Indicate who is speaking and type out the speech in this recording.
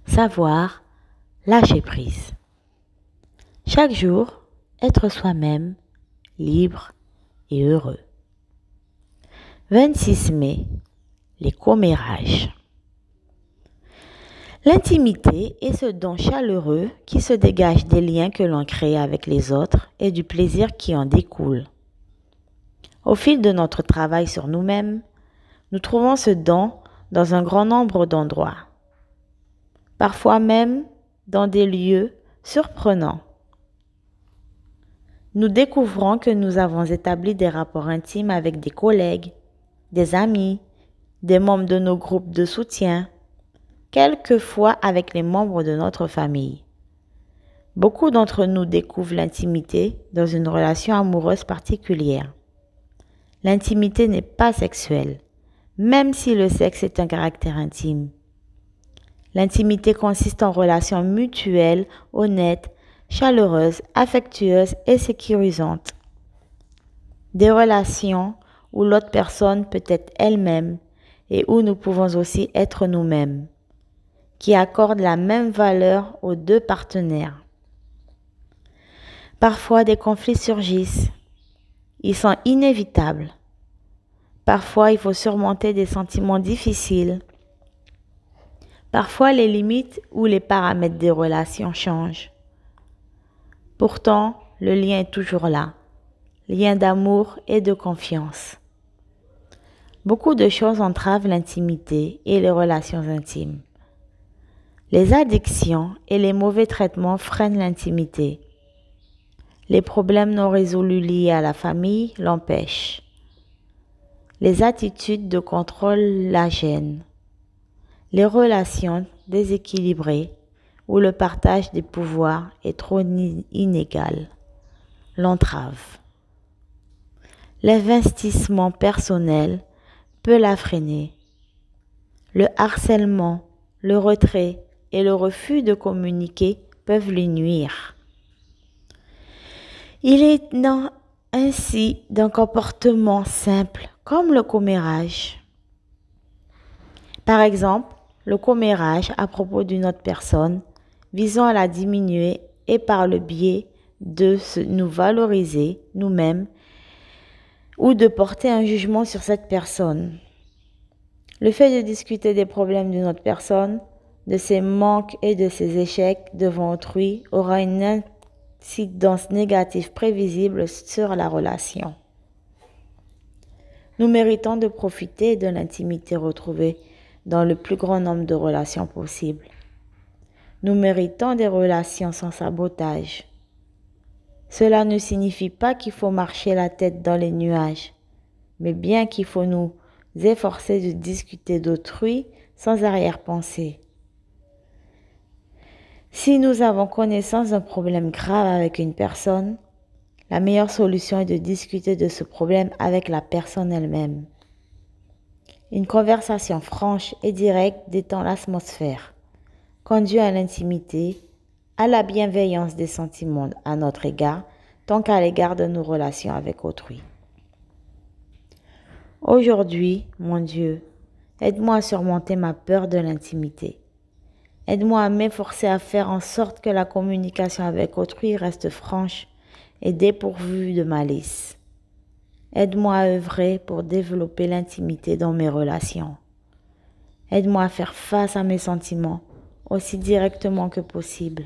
Speaker 1: savoir lâcher prise. Chaque jour, être soi-même, libre et heureux. 26 mai, les commérages. L'intimité est ce don chaleureux qui se dégage des liens que l'on crée avec les autres et du plaisir qui en découle. Au fil de notre travail sur nous-mêmes, nous trouvons ce don dans un grand nombre d'endroits, parfois même dans des lieux surprenants. Nous découvrons que nous avons établi des rapports intimes avec des collègues, des amis, des membres de nos groupes de soutien, quelquefois avec les membres de notre famille. Beaucoup d'entre nous découvrent l'intimité dans une relation amoureuse particulière. L'intimité n'est pas sexuelle, même si le sexe est un caractère intime. L'intimité consiste en relations mutuelles, honnêtes, chaleureuses, affectueuses et sécurisantes. Des relations où l'autre personne peut être elle-même et où nous pouvons aussi être nous-mêmes, qui accordent la même valeur aux deux partenaires. Parfois, des conflits surgissent. Ils sont inévitables. Parfois, il faut surmonter des sentiments difficiles. Parfois, les limites ou les paramètres des relations changent. Pourtant, le lien est toujours là. Lien d'amour et de confiance. Beaucoup de choses entravent l'intimité et les relations intimes. Les addictions et les mauvais traitements freinent l'intimité. Les problèmes non résolus liés à la famille l'empêchent. Les attitudes de contrôle la gênent. Les relations déséquilibrées où le partage des pouvoirs est trop inégal l'entravent. L'investissement personnel peut la freiner. Le harcèlement, le retrait et le refus de communiquer peuvent lui nuire. Il est ainsi d'un comportement simple comme le commérage. Par exemple, le commérage à propos d'une autre personne visant à la diminuer et par le biais de nous valoriser nous-mêmes ou de porter un jugement sur cette personne. Le fait de discuter des problèmes d'une autre personne, de ses manques et de ses échecs devant autrui aura une incidence négative prévisible sur la relation. Nous méritons de profiter de l'intimité retrouvée dans le plus grand nombre de relations possibles. Nous méritons des relations sans sabotage. Cela ne signifie pas qu'il faut marcher la tête dans les nuages, mais bien qu'il faut nous efforcer de discuter d'autrui sans arrière-pensée. Si nous avons connaissance d'un problème grave avec une personne, la meilleure solution est de discuter de ce problème avec la personne elle-même. Une conversation franche et directe détend l'atmosphère, conduit à l'intimité, à la bienveillance des sentiments à notre égard, tant qu'à l'égard de nos relations avec autrui. Aujourd'hui, mon Dieu, aide-moi à surmonter ma peur de l'intimité. Aide-moi à m'efforcer à faire en sorte que la communication avec autrui reste franche et dépourvue de malice. Aide-moi à œuvrer pour développer l'intimité dans mes relations. Aide-moi à faire face à mes sentiments aussi directement que possible.